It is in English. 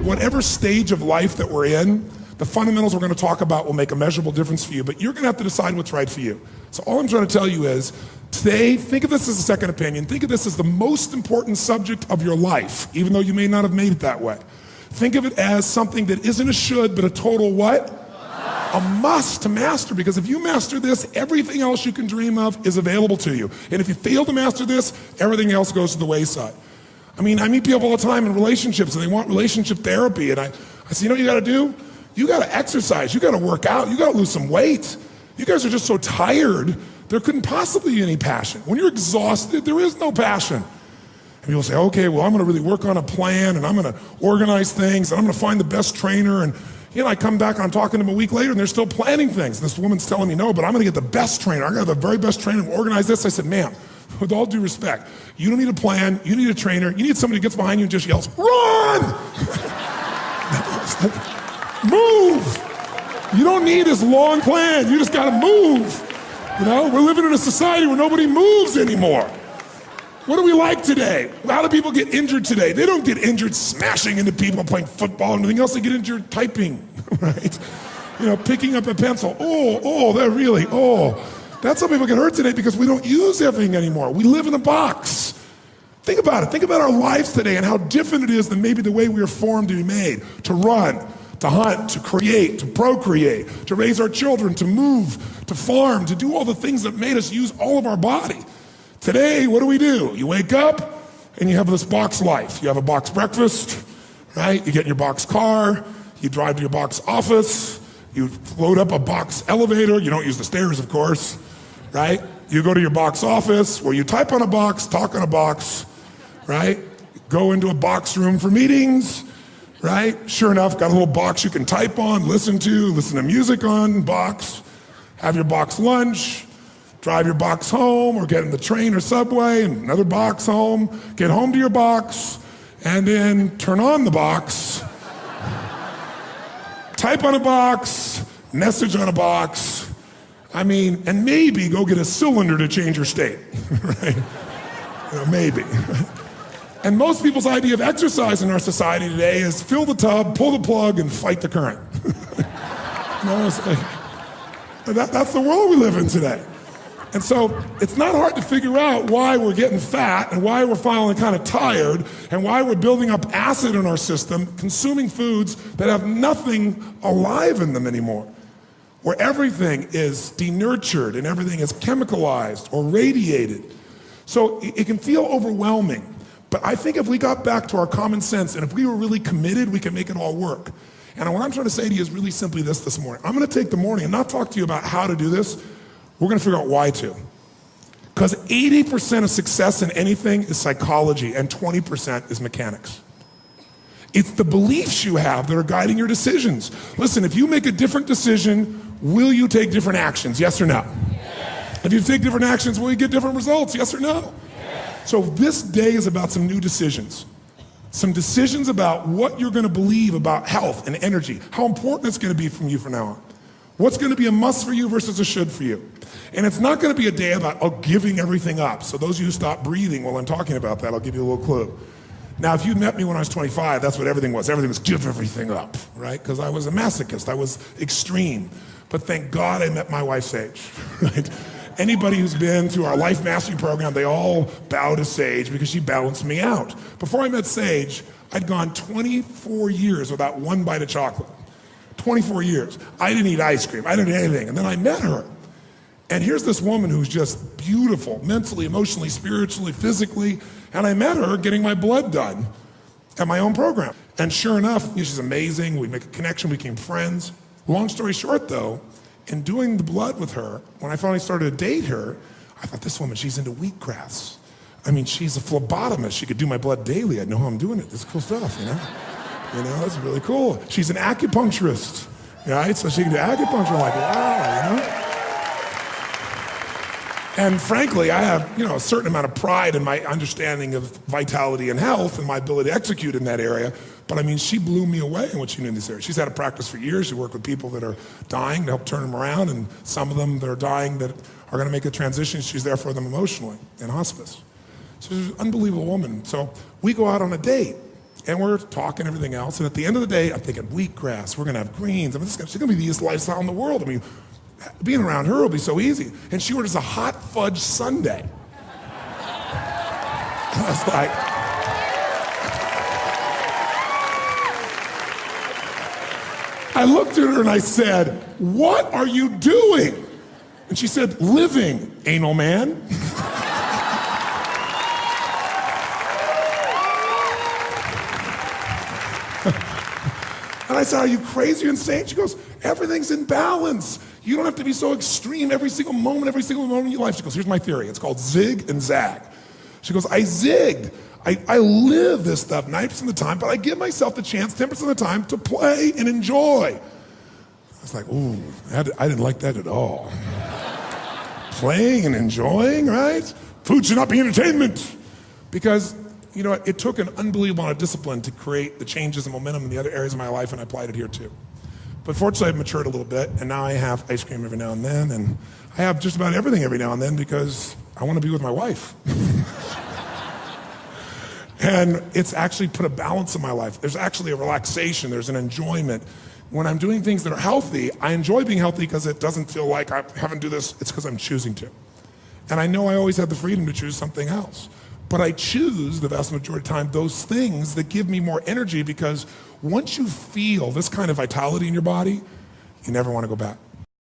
whatever stage of life that we're in, the fundamentals we're gonna talk about will make a measurable difference for you, but you're gonna have to decide what's right for you. So all I'm trying to tell you is, today, think of this as a second opinion. Think of this as the most important subject of your life, even though you may not have made it that way. Think of it as something that isn't a should, but a total what? A must to master, because if you master this, everything else you can dream of is available to you. And if you fail to master this, everything else goes to the wayside. I mean, I meet people all the time in relationships and they want relationship therapy, and I say, you know what you gotta do? You gotta exercise, you gotta work out, you gotta lose some weight. You guys are just so tired, there couldn't possibly be any passion. When you're exhausted, there is no passion. And people say, okay, well, I'm gonna really work on a plan and I'm gonna organize things and I'm gonna find the best trainer. And I come back and I'm talking to them a week later and they're still planning things. This woman's telling me, no, but I'm gonna get the best trainer. I got the very best trainer, organize this. I said, ma'am, with all due respect, you don't need a plan, you need a trainer, you need somebody who gets behind you and just yells, run! Move! You don't need this long plan, you just gotta move. We're living in a society where nobody moves anymore. What do we like today? How do people get injured today? They don't get injured smashing into people, playing football and anything else. They get injured typing, right? Picking up a pencil. That's how people get hurt today, because we don't use everything anymore. We live in a box. Think about it. Think about our lives today and how different it is than maybe the way we were formed to be made, to run, to hunt, to create, to procreate, to raise our children, to move, to farm, to do all the things that made us use all of our body. Today, what do? You wake up and you have this box life. You have a box breakfast, right? You get in your box car, you drive to your box office, you load up a box elevator. You don't use the stairs, of course, right? You go to your box office where you type on a box, talk on a box, right? Go into a box room for meetings, right? Sure enough, got a little box you can type on, listen to music on, box, have your box lunch, drive your box home, or get in the train or subway, and another box home, get home to your box, and then turn on the box, type on a box, message on a box, and maybe go get a cylinder to change your state, right? Maybe. And most people's idea of exercise in our society today is fill the tub, pull the plug, and fight the current. That's the world we live in today. And so it's not hard to figure out why we're getting fat and why we're feeling kind of tired and why we're building up acid in our system, consuming foods that have nothing alive in them anymore, where everything is denurtured and everything is chemicalized or radiated. So it can feel overwhelming. But I think if we got back to our common sense and if we were really committed, we can make it all work. And what I'm trying to say to you is really simply this morning. I'm gonna take the morning and not talk to you about how to do this. We're gonna figure out why to. Because 80% of success in anything is psychology and 20% is mechanics. It's the beliefs you have that are guiding your decisions. Listen, if you make a different decision, will you take different actions, yes or no? Yes. If you take different actions, will you get different results, yes or no? Yes. So this day is about some new decisions. Some decisions about what you're gonna believe about health and energy, how important it's gonna be from you from now on. What's gonna be a must for you versus a should for you. And it's not gonna be a day about giving everything up. So those of you who stop breathing while I'm talking about that, I'll give you a little clue. Now, if you met me when I was 25, that's what everything was. Everything was give everything up, right? Because I was a masochist, I was extreme. But thank God I met my wife, Sage, right? Anybody who's been through our Life Mastery program, they all bow to Sage because she balanced me out. Before I met Sage, I'd gone 24 years without one bite of chocolate. 24 years. I didn't eat ice cream, I didn't eat anything. And then I met her. And here's this woman who's just beautiful, mentally, emotionally, spiritually, physically. And I met her getting my blood done at my own program. And sure enough, she's amazing. We make a connection, we became friends. Long story short though, in doing the blood with her, when I finally started to date her, I thought, this woman, she's into wheatgrass. I mean, she's a phlebotomist. She could do my blood daily. I'd know how I'm doing it. This is cool stuff, you know? You know, it's really cool. She's an acupuncturist, right? So she can do acupuncture. I'm like, wow, you know? And frankly, I have, a certain amount of pride in my understanding of vitality and health and my ability to execute in that area. But I mean, she blew me away in what she knew in this area. She's had a practice for years. She worked with people that are dying to help turn them around, and some of them that are dying that are gonna make a transition. She's there for them emotionally in hospice. So she's an unbelievable woman. So we go out on a date. And we're talking everything else. And at the end of the day, I'm thinking wheatgrass, we're gonna have greens. I mean, she's gonna be the easiest lifestyle in the world. I mean, being around her will be so easy. And she orders a hot fudge sundae. I was like, I looked at her and I said, what are you doing? And she said, living, anal man. And I said, are you crazy or insane? She goes, everything's in balance. You don't have to be so extreme every single moment of your life. She goes, here's my theory. It's called zig and zag. She goes, I zigged. I live this stuff 90% of the time, but I give myself the chance 10% of the time to play and enjoy. I was like, ooh, I didn't like that at all. Playing and enjoying, right? Food should not be entertainment. Because, you know, it took an unbelievable amount of discipline to create the changes and momentum in the other areas of my life, and I applied it here too. But fortunately, I've matured a little bit, and now I have ice cream every now and then, and I have just about everything every now and then because I want to be with my wife. And it's actually put a balance in my life. There's actually a relaxation, there's an enjoyment. When I'm doing things that are healthy, I enjoy being healthy because it doesn't feel like I haven't do this, it's because I'm choosing to. And I know I always have the freedom to choose something else. But I choose, the vast majority of the time, those things that give me more energy because once you feel this kind of vitality in your body, you never want to go back.